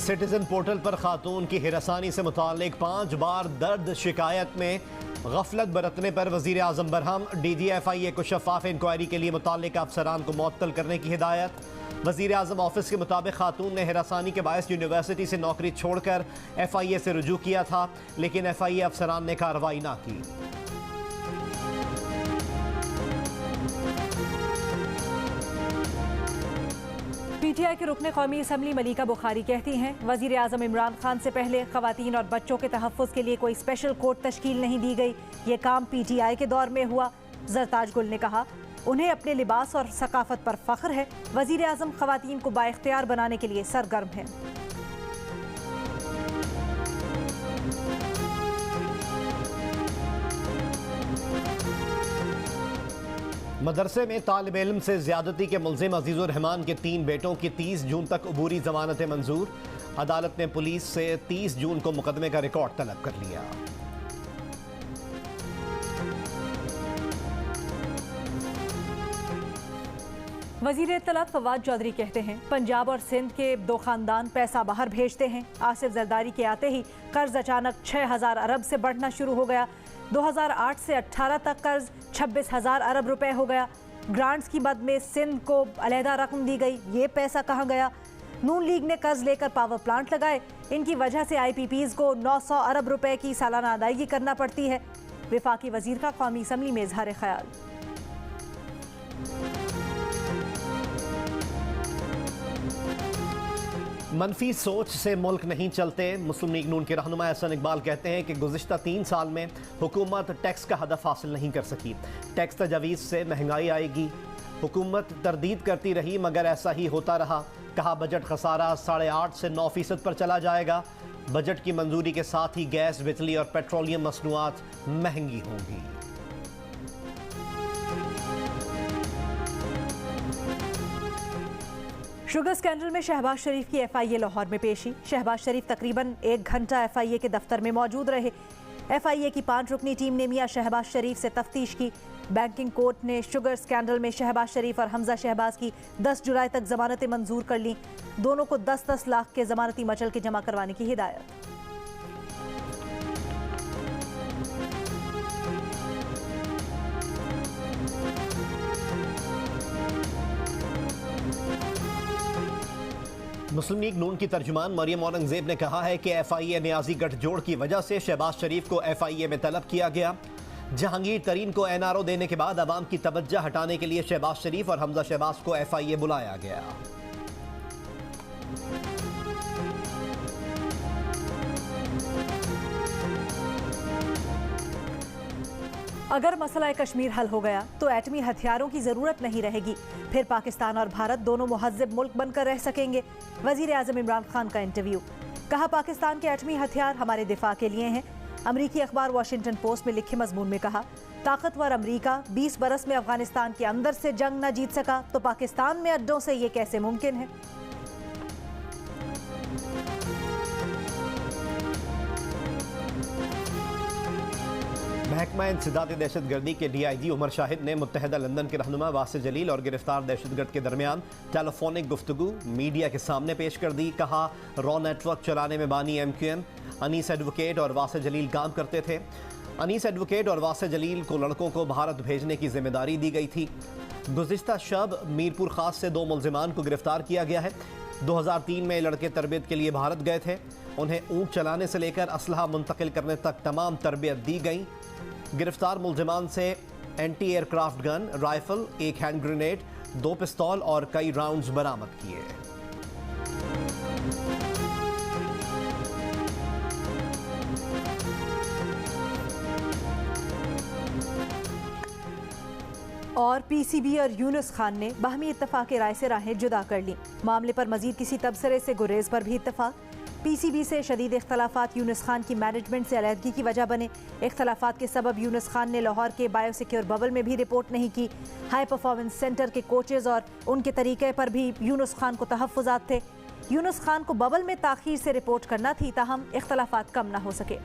Citizen portal पर खातून की हिरासानी से मुताल्लिक 5 बार दर्ज शिकायत में गफलत बरतने पर वजीर आजम बरहम। DGFIA को शफाफ इंक्वायरी के लिए मुताल्लिक अफसरान को मुअत्तल करने की हिदायत। वजीर आजम ऑफिस के मुताबिक खातून ने हिरासानी के बायस यूनिवर्सिटी से नौकरी छोड़कर FIA से रुजू किया था, लेकिन FIA अफसरान ने कार्रवाई ना की। PTI के रुकने कौमी असम्बली मलिका बुखारी कहती हैं, वजीर आजम इमरान खान से पहले खवातीन और बच्चों के तहफ़्फ़ुज़ के लिए कोई स्पेशल कोर्ट तश्कील नहीं दी गई। ये काम PTI के दौर में हुआ। जरताज गुल ने कहा, उन्हें अपने लिबास और सकाफत पर फ़ख्र है। वजीर आजम खवातीन को बाइख्तियार बनाने के लिए सरगर्म है। मदरसे में तालिब इल्म से ज्यादती के मुल्जिम अजीजुर रहमान के 3 बेटों की 30 जून तक अबूरी जमानतें मंजूर। अदालत ने पुलिस से 30 जून को मुकदमे का रिकॉर्ड तलब कर लिया। वजीर इत्तलात फवाद चौधरी कहते हैं, पंजाब और सिंध के 2 खानदान पैसा बाहर भेजते हैं। आसिफ जरदारी के आते ही कर्ज अचानक 6,000 अरब से बढ़ना शुरू हो गया। 2008 से 18 तक कर्ज 26,000 अरब रुपए हो गया। ग्रांट्स की मद में सिंध को अलहदा रकम दी गई, ये पैसा कहाँ गया? नून लीग ने कर्ज लेकर पावर प्लांट लगाए, इनकी वजह से IPPs को 900 अरब रुपए की सालाना अदायगी करना पड़ती है। विफाकी वजीर का कौमी असम्बली में इजहार ख्याल। मनफी सोच से मुल्क नहीं चलते। मुस्लिम लीग नून के रहनुमा एहसन इकबाल कहते हैं कि गुज़िश्ता 3 साल में हुकूमत टैक्स का हदफ हासिल नहीं कर सकी। टैक्स तजावीज़ से महंगाई आएगी। हुकूमत तरदीद करती रही मगर ऐसा ही होता रहा। कहा बजट खसारा 8.5 से 9% पर चला जाएगा। बजट की मंजूरी के साथ ही गैस, बिजली और पेट्रोलियम मसनूआत महंगी होंगी। शुगर स्कैंडल में शहबाज शरीफ की FIA लाहौर में पेशी। शहबाज शरीफ तकरीबन 1 घंटा FIA के दफ्तर में मौजूद रहे। FIA की 5 रुकनी टीम ने मियां शहबाज शरीफ से तफ्तीश की। बैंकिंग कोर्ट ने शुगर स्कैंडल में शहबाज शरीफ और हमजा शहबाज की 10 जुलाई तक जमानतें मंजूर कर लीं। दोनों को 10-10 लाख के जमानती मचल के जमा करवाने की हिदायत। मुस्लिम लीग नून की तर्जुमान मरियम औरंगजेब ने कहा है कि FIA न्याजी गठजोड़ की वजह से शहबाज शरीफ को FIA में तलब किया गया। जहांगीर तरीन को NRO देने के बाद अवाम की तवज्जो हटाने के लिए शहबाज शरीफ और हमजा शहबाज को FIA बुलाया गया। अगर मसला कश्मीर हल हो गया तो एटमी हथियारों की जरूरत नहीं रहेगी। फिर पाकिस्तान और भारत दोनों मुहज़्ज़ब मुल्क बनकर रह सकेंगे। वजीर आजम इमरान खान का इंटरव्यू। कहा, पाकिस्तान के एटमी हथियार हमारे दिफा के लिए हैं। अमरीकी अखबार वॉशिंगटन पोस्ट में लिखे मजमून में कहा, ताकतवर अमरीका 20 बरस में अफगानिस्तान के अंदर से जंग न जीत सका तो पाकिस्तान में अड्डों से ये कैसे मुमकिन है? महकमा इंसदाद दहशतगर्दी के DIG उमर शाहिद ने मुत्तहदा लंदन के रहनुमा वासिल जलील और गिरफ्तार दहशतगर्द के दरमियान टेलीफोनिक गुफ्तगू मीडिया के सामने पेश कर दी। कहा, रॉ नेटवर्क चलाने में बानी MQM अनीस एडवोकेट और वासिल जलील काम करते थे। अनीस एडवोकेट और वासिल जलील को लड़कों को भारत भेजने की जिम्मेदारी दी गई थी। गुज़िश्ता शब मीरपुर खास से 2 मुल्जिमान को गिरफ्तार किया गया है। 2003 में लड़के तरबियत के लिए भारत गए थे। उन्हें ऊँट चलाने से लेकर असलहा मुंतकिल करने तक तमाम तरबियत दी गई। गिरफ्तार मुल्जिमान से anti aircraft gun, rifle, 1 hand grenade, 2 पिस्तौल और कई राउंड्स बरामद किए। और PCB और यूनुस खान ने बाहमी इत्तफाक राय से राहें जुदा कर ली। मामले पर मजीद किसी तबसरे से गुरेज पर भी इत्तफाक। PCB से शदीद इख्तलाफात यूनुस खान की मैनेजमेंट से अलहदगी की वजह बने। इख्तलाफात के सबब यूनुस खान ने लाहौर के बायोसिक्योर बबल में भी रिपोर्ट नहीं की। हाई परफॉर्मेंस सेंटर के कोचेज और उनके तरीके पर भी यूनुस खान को तहफ़्फ़ुज़ात थे। यूनुस खान को बबल में ताख़ीर से रिपोर्ट करना थी, ताहम इख्तलाफात कम न हो सके।